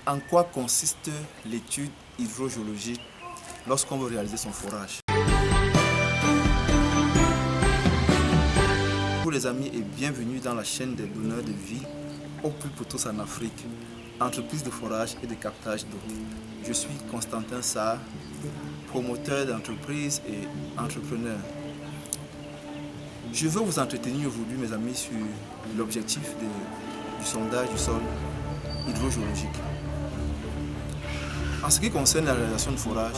En quoi consiste l'étude hydrogéologique lorsqu'on veut réaliser son forage? Bonjour les amis et bienvenue dans la chaîne des donneurs de vie au plus potos en Afrique, entreprise de forage et de captage d'eau. Je suis Constantin Sarr, promoteur d'entreprise et entrepreneur. Je veux vous entretenir aujourd'hui mes amis sur l'objectif du sondage du sol hydrogéologique. En ce qui concerne la réalisation de forage,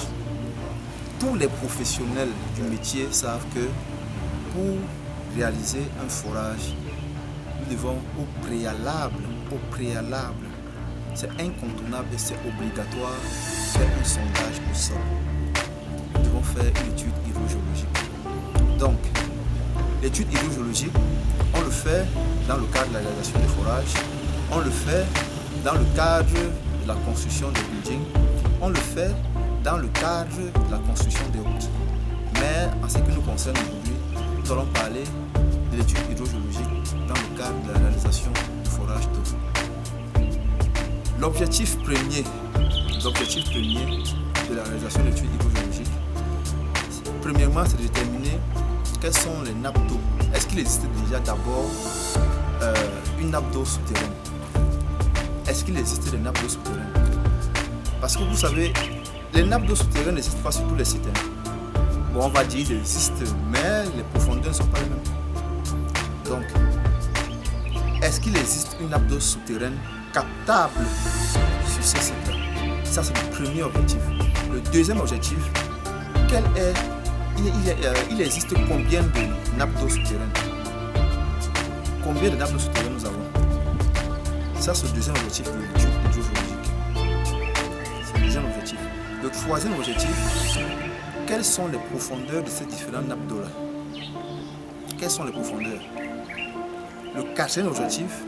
tous les professionnels du métier savent que pour réaliser un forage, nous devons au préalable, c'est incontournable et c'est obligatoire faire un sondage du sol. Nous devons faire une étude hydrogéologique. Donc, l'étude hydrogéologique, on le fait dans le cadre de la réalisation des forages, on le fait dans le cadre de la construction des buildings, on le fait dans le cadre de la construction des routes. Mais en ce qui nous concerne aujourd'hui, nous allons parler de l'étude hydrogéologique dans le cadre de la réalisation du forage d'eau. L'objectif premier de la réalisation de l'étude hydrogéologique, premièrement, c'est de déterminer quelles sont les nappes d'eau. Est-ce qu'il existe déjà d'abord une nappe d'eau souterraine? Est-ce qu'il existe des nappes d'eau souterraines? Parce que vous savez, les nappes d'eau souterraines n'existent pas sur tous les sites. Bon, on va dire qu'ils existent, mais les profondeurs ne sont pas les mêmes. Donc, est-ce qu'il existe une nappe d'eau souterraine captable sur ces sites-là? Ça, c'est le premier objectif. Le deuxième objectif, il existe combien de nappes d'eau souterraines? Combien de nappes d'eau souterraines nous avons? Ça, c'est le deuxième objectif de l'étude hydrogéologique. C'est le deuxième objectif. Le troisième objectif, quelles sont les profondeurs de ces différentes nappes d'eau-là? Quelles sont les profondeurs? Le quatrième objectif,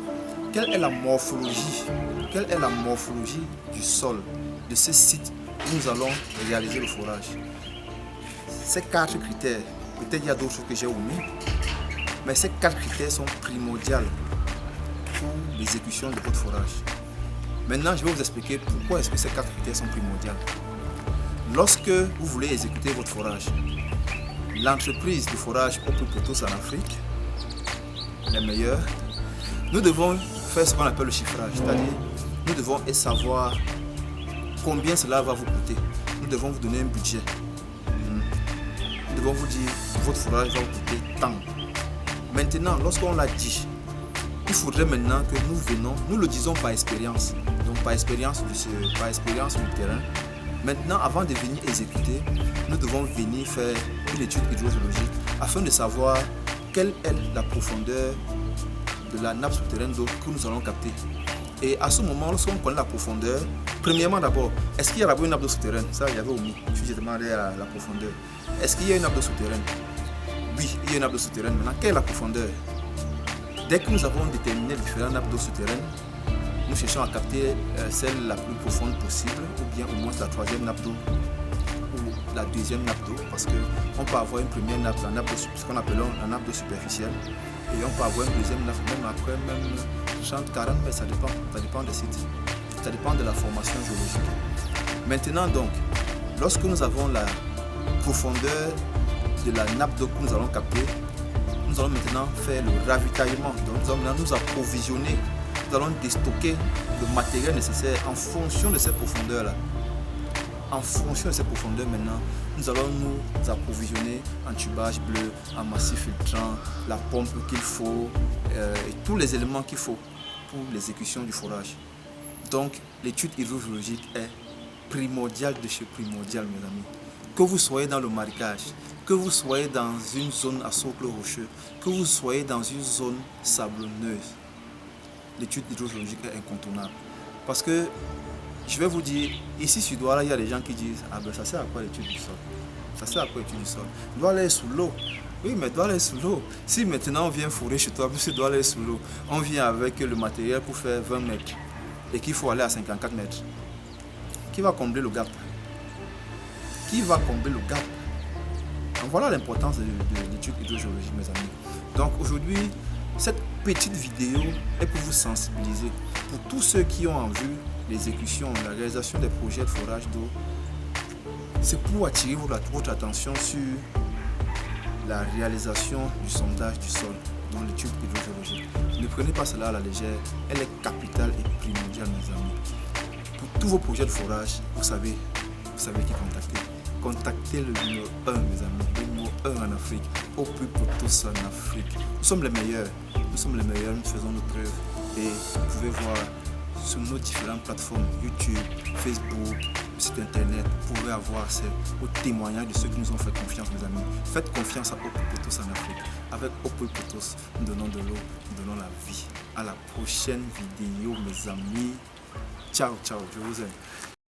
quelle est la morphologie? Quelle est la morphologie du sol de ces sites où nous allons réaliser le forage? Ces quatre critères, peut-être il y a d'autres choses que j'ai omis, mais ces quatre critères sont primordiaux pour l'exécution de votre forage. Maintenant, je vais vous expliquer pourquoi est-ce que ces quatre critères sont primordiaux. Lorsque vous voulez exécuter votre forage, l'entreprise de forage au plus potos en Afrique, les meilleurs, nous devons faire ce qu'on appelle le chiffrage, c'est-à-dire nous devons savoir combien cela va vous coûter. Nous devons vous donner un budget. Nous devons vous dire votre forage va vous coûter tant. Maintenant, lorsqu'on l'a dit, il faudrait maintenant que nous le disons par expérience, donc par expérience du terrain. Maintenant, avant de venir exécuter, nous devons venir faire une étude hydrogéologique afin de savoir quelle est la profondeur de la nappe souterraine d'eau que nous allons capter. Et à ce moment, lorsqu'on connaît la profondeur, premièrement d'abord, est-ce qu'il y a d'abord une nappe d'eau souterraine? Ça, j'avais omis, j'ai demandé la profondeur. Est-ce qu'il y a une nappe d'eau souterraine? Oui, il y a une nappe d'eau souterraine. Maintenant, quelle est la profondeur? Dès que nous avons déterminé les différentes nappes d'eau souterraines, nous cherchons à capter celle la plus profonde possible, ou bien au moins la troisième nappe d'eau, ou la deuxième nappe d'eau, parce qu'on peut avoir une première nappe, ce qu'on appelle la nappe d'eau superficielle, et on peut avoir une deuxième nappe, même après, même 30, 40, mais ça dépend des sites, ça dépend de la formation géologique. Maintenant donc, lorsque nous avons la profondeur de la nappe d'eau que nous allons capter, nous allons maintenant faire le ravitaillement. Donc nous allons nous approvisionner, nous allons déstocker le matériel nécessaire en fonction de cette profondeur-là. En fonction de cette profondeur maintenant, nous allons nous approvisionner en tubage bleu, en massif filtrant, la pompe qu'il faut et tous les éléments qu'il faut pour l'exécution du forage. Donc l'étude hydrogéologique est primordiale de chez primordial, mes amis. Que vous soyez dans le marécage, que vous soyez dans une zone à socle rocheux, que vous soyez dans une zone sablonneuse, l'étude hydrogéologique est incontournable. Parce que, je vais vous dire, ici sur Douala, il y a des gens qui disent « Ah ben ça sert à quoi l'étude du sol? Ça sert à quoi l'étude du sol? Douala est sous l'eau. » Oui, mais Douala est sous l'eau. Si maintenant on vient fourrer chez toi, puisque Douala est sous l'eau, on vient avec le matériel pour faire 20 mètres et qu'il faut aller à 54 mètres. Qui va combler le gap? Qui va combler le gap? Donc voilà l'importance de l'étude hydrogéologique, mes amis. Donc aujourd'hui, cette petite vidéo est pour vous sensibiliser, pour tous ceux qui ont en vue l'exécution, la réalisation des projets de forage d'eau, c'est pour attirer votre attention sur la réalisation du sondage du sol dans l'étude hydrogéologique. Ne prenez pas cela à la légère, elle est capitale et primordiale, mes amis. Pour tous vos projets de forage, vous savez qui contacter. Contactez le numéro 1, mes amis, le numéro 1 en Afrique, au plus pour tous en Afrique. Nous sommes les meilleurs, nous faisons nos preuves et vous pouvez voir sur nos différentes plateformes, YouTube, Facebook, site internet, vous pouvez avoir au témoignage de ceux qui nous ont fait confiance, mes amis. Faites confiance à Opel Potos en Afrique. Avec Opel Potos, nous donnons de l'eau, nous donnons la vie. À la prochaine vidéo, mes amis. Ciao, ciao, je vous aime.